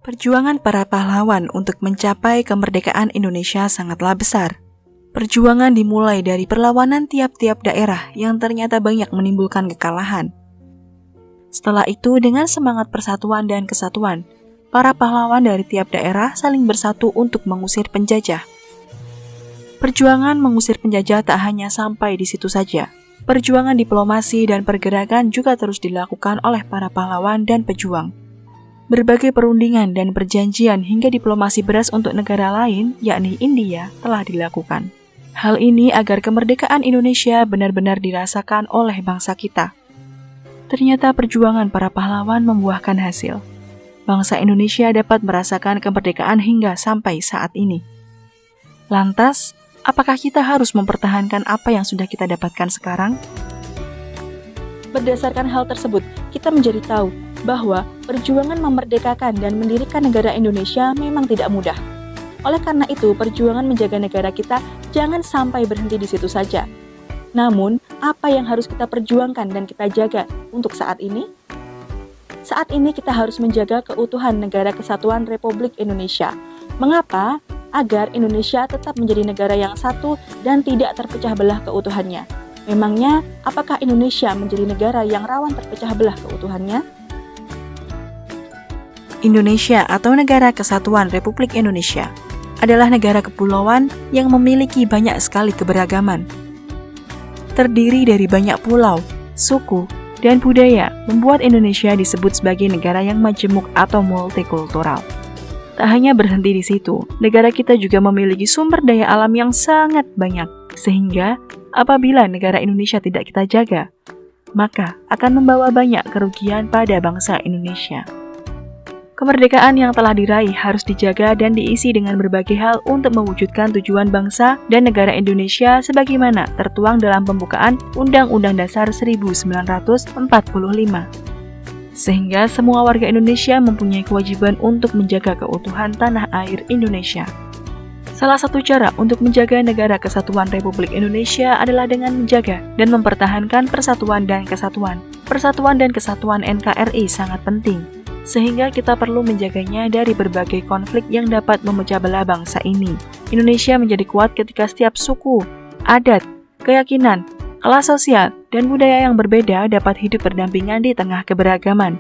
Perjuangan para pahlawan untuk mencapai kemerdekaan Indonesia sangatlah besar. Perjuangan dimulai dari perlawanan tiap-tiap daerah yang ternyata banyak menimbulkan kekalahan. Setelah itu, dengan semangat persatuan dan kesatuan, para pahlawan dari tiap daerah saling bersatu untuk mengusir penjajah. Perjuangan mengusir penjajah tak hanya sampai di situ saja. Perjuangan diplomasi dan pergerakan juga terus dilakukan oleh para pahlawan dan pejuang. Berbagai perundingan dan perjanjian hingga diplomasi beras untuk negara lain, yakni India, telah dilakukan. Hal ini agar kemerdekaan Indonesia benar-benar dirasakan oleh bangsa kita. Ternyata perjuangan para pahlawan membuahkan hasil. Bangsa Indonesia dapat merasakan kemerdekaan hingga sampai saat ini. Lantas, apakah kita harus mempertahankan apa yang sudah kita dapatkan sekarang? Berdasarkan hal tersebut, kita menjadi tahu bahwa perjuangan memerdekakan dan mendirikan negara Indonesia memang tidak mudah. Oleh karena itu, perjuangan menjaga negara kita jangan sampai berhenti di situ saja. Namun, apa yang harus kita perjuangkan dan kita jaga untuk saat ini? Saat ini kita harus menjaga keutuhan Negara Kesatuan Republik Indonesia. Mengapa? Agar Indonesia tetap menjadi negara yang satu dan tidak terpecah belah keutuhannya. Memangnya, apakah Indonesia menjadi negara yang rawan terpecah belah keutuhannya? Indonesia atau Negara Kesatuan Republik Indonesia adalah negara kepulauan yang memiliki banyak sekali keberagaman. Terdiri dari banyak pulau, suku, dan budaya membuat Indonesia disebut sebagai negara yang majemuk atau multikultural. Tak hanya berhenti di situ, negara kita juga memiliki sumber daya alam yang sangat banyak, sehingga apabila negara Indonesia tidak kita jaga, maka akan membawa banyak kerugian pada bangsa Indonesia. Kemerdekaan yang telah diraih harus dijaga dan diisi dengan berbagai hal untuk mewujudkan tujuan bangsa dan negara Indonesia sebagaimana tertuang dalam pembukaan Undang-Undang Dasar 1945. Sehingga semua warga Indonesia mempunyai kewajiban untuk menjaga keutuhan tanah air Indonesia. Salah satu cara untuk menjaga Negara Kesatuan Republik Indonesia adalah dengan menjaga dan mempertahankan persatuan dan kesatuan. Persatuan dan kesatuan NKRI sangat penting, sehingga kita perlu menjaganya dari berbagai konflik yang dapat memecah belah bangsa ini. Indonesia menjadi kuat ketika setiap suku, adat, keyakinan, kelas sosial, dan budaya yang berbeda dapat hidup berdampingan di tengah keberagaman.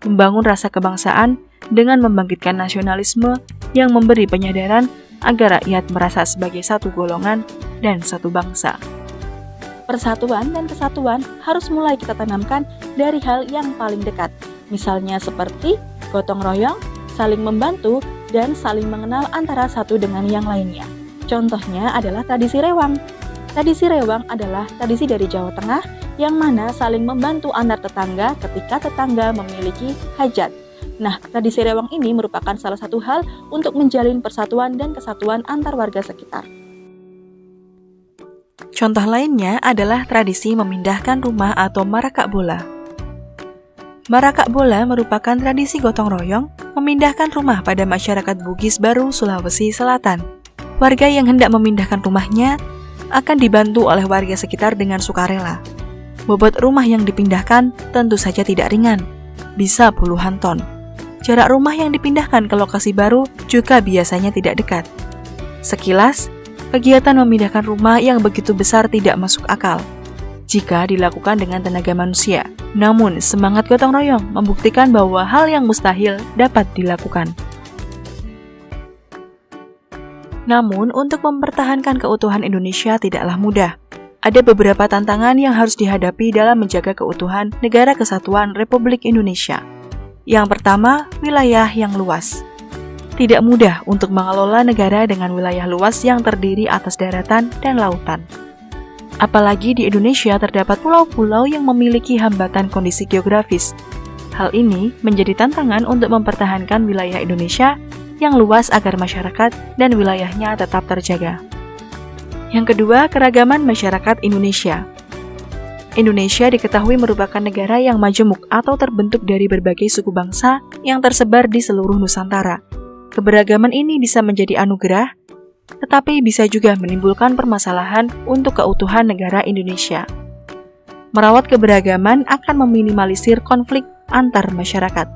Membangun rasa kebangsaan dengan membangkitkan nasionalisme yang memberi penyadaran agar rakyat merasa sebagai satu golongan dan satu bangsa. Persatuan dan kesatuan harus mulai kita tanamkan dari hal yang paling dekat. Misalnya seperti gotong royong, saling membantu, dan saling mengenal antara satu dengan yang lainnya. Contohnya adalah tradisi rewang. Tradisi rewang adalah tradisi dari Jawa Tengah yang mana saling membantu antar tetangga ketika tetangga memiliki hajat. Nah, tradisi rewang ini merupakan salah satu hal untuk menjalin persatuan dan kesatuan antar warga sekitar. Contoh lainnya adalah tradisi memindahkan rumah atau marakak bola. Marakak bola merupakan tradisi gotong royong memindahkan rumah pada masyarakat Bugis Baru, Sulawesi Selatan. Warga yang hendak memindahkan rumahnya akan dibantu oleh warga sekitar dengan sukarela. Bobot rumah yang dipindahkan tentu saja tidak ringan, bisa puluhan ton. Jarak rumah yang dipindahkan ke lokasi baru juga biasanya tidak dekat. Sekilas, kegiatan memindahkan rumah yang begitu besar tidak masuk akal jika dilakukan dengan tenaga manusia. Namun, semangat gotong royong membuktikan bahwa hal yang mustahil dapat dilakukan. Namun, untuk mempertahankan keutuhan Indonesia tidaklah mudah. Ada beberapa tantangan yang harus dihadapi dalam menjaga keutuhan Negara Kesatuan Republik Indonesia. Yang pertama, wilayah yang luas. Tidak mudah untuk mengelola negara dengan wilayah luas yang terdiri atas daratan dan lautan. Apalagi di Indonesia terdapat pulau-pulau yang memiliki hambatan kondisi geografis. Hal ini menjadi tantangan untuk mempertahankan wilayah Indonesia yang luas agar masyarakat dan wilayahnya tetap terjaga. Yang kedua, keragaman masyarakat Indonesia. Indonesia diketahui merupakan negara yang majemuk atau terbentuk dari berbagai suku bangsa yang tersebar di seluruh Nusantara. Keberagaman ini bisa menjadi anugerah, tetapi bisa juga menimbulkan permasalahan untuk keutuhan negara Indonesia. Merawat keberagaman akan meminimalisir konflik antar masyarakat.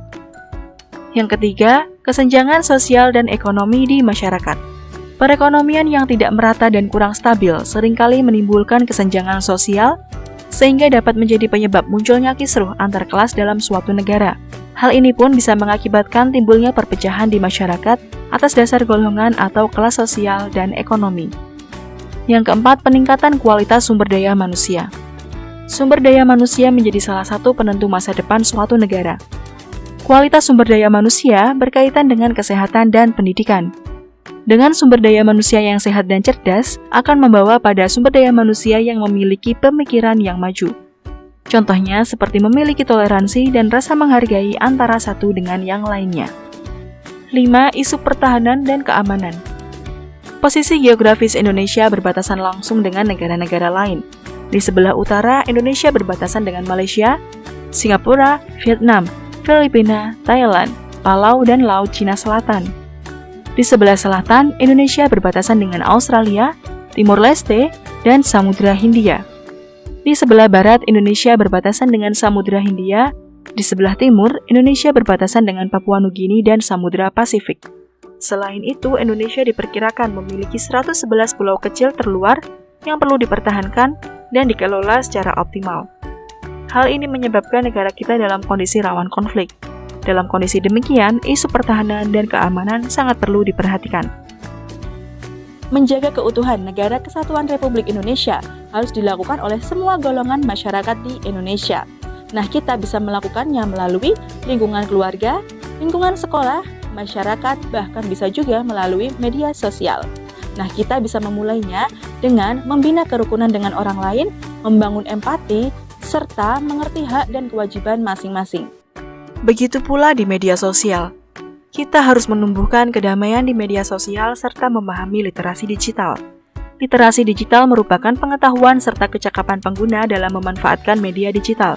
Yang ketiga, kesenjangan sosial dan ekonomi di masyarakat. Perekonomian yang tidak merata dan kurang stabil seringkali menimbulkan kesenjangan sosial, sehingga dapat menjadi penyebab munculnya kisruh antar kelas dalam suatu negara. Hal ini pun bisa mengakibatkan timbulnya perpecahan di masyarakat atas dasar golongan atau kelas sosial dan ekonomi. Yang keempat, peningkatan kualitas sumber daya manusia. Sumber daya manusia menjadi salah satu penentu masa depan suatu negara. Kualitas sumber daya manusia berkaitan dengan kesehatan dan pendidikan. Dengan sumber daya manusia yang sehat dan cerdas, akan membawa pada sumber daya manusia yang memiliki pemikiran yang maju. Contohnya seperti memiliki toleransi dan rasa menghargai antara satu dengan yang lainnya. 5. Isu pertahanan dan keamanan. Posisi geografis Indonesia berbatasan langsung dengan negara-negara lain. Di sebelah utara, Indonesia berbatasan dengan Malaysia, Singapura, Vietnam, Filipina, Thailand, Palau, dan Laut Cina Selatan. Di sebelah selatan, Indonesia berbatasan dengan Australia, Timor Leste, dan Samudra Hindia. Di sebelah barat, Indonesia berbatasan dengan Samudra Hindia. Di sebelah timur, Indonesia berbatasan dengan Papua Nugini dan Samudra Pasifik. Selain itu, Indonesia diperkirakan memiliki 111 pulau kecil terluar yang perlu dipertahankan dan dikelola secara optimal. Hal ini menyebabkan negara kita dalam kondisi rawan konflik. Dalam kondisi demikian, isu pertahanan dan keamanan sangat perlu diperhatikan. Menjaga keutuhan Negara Kesatuan Republik Indonesia harus dilakukan oleh semua golongan masyarakat di Indonesia. Nah, kita bisa melakukannya melalui lingkungan keluarga, lingkungan sekolah, masyarakat, bahkan bisa juga melalui media sosial. Nah, kita bisa memulainya dengan membina kerukunan dengan orang lain, membangun empati, serta mengerti hak dan kewajiban masing-masing. Begitu pula di media sosial. Kita harus menumbuhkan kedamaian di media sosial serta memahami literasi digital. Literasi digital merupakan pengetahuan serta kecakapan pengguna dalam memanfaatkan media digital,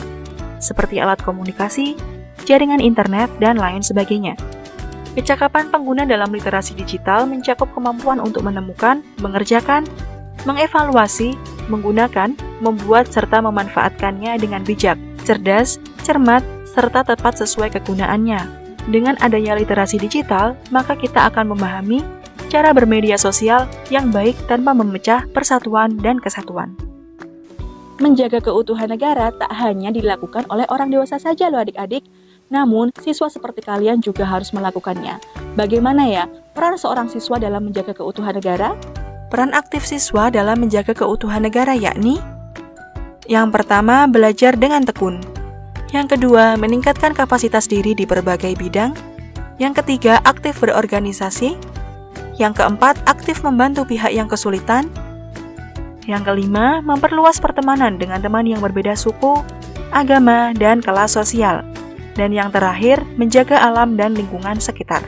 seperti alat komunikasi, jaringan internet, dan lain sebagainya. Kecakapan pengguna dalam literasi digital mencakup kemampuan untuk menemukan, mengerjakan, mengevaluasi, menggunakan, membuat, serta memanfaatkannya dengan bijak, cerdas, cermat, serta tepat sesuai kegunaannya. Dengan adanya literasi digital, maka kita akan memahami cara bermedia sosial yang baik tanpa memecah persatuan dan kesatuan. Menjaga keutuhan negara tak hanya dilakukan oleh orang dewasa saja loh adik-adik, namun siswa seperti kalian juga harus melakukannya. Bagaimana ya peran seorang siswa dalam menjaga keutuhan negara? Peran aktif siswa dalam menjaga keutuhan negara yakni: yang pertama, belajar dengan tekun. Yang kedua, meningkatkan kapasitas diri di berbagai bidang. Yang ketiga, aktif berorganisasi. Yang keempat, aktif membantu pihak yang kesulitan. Yang kelima, memperluas pertemanan dengan teman yang berbeda suku, agama, dan kelas sosial. Dan yang terakhir, menjaga alam dan lingkungan sekitar.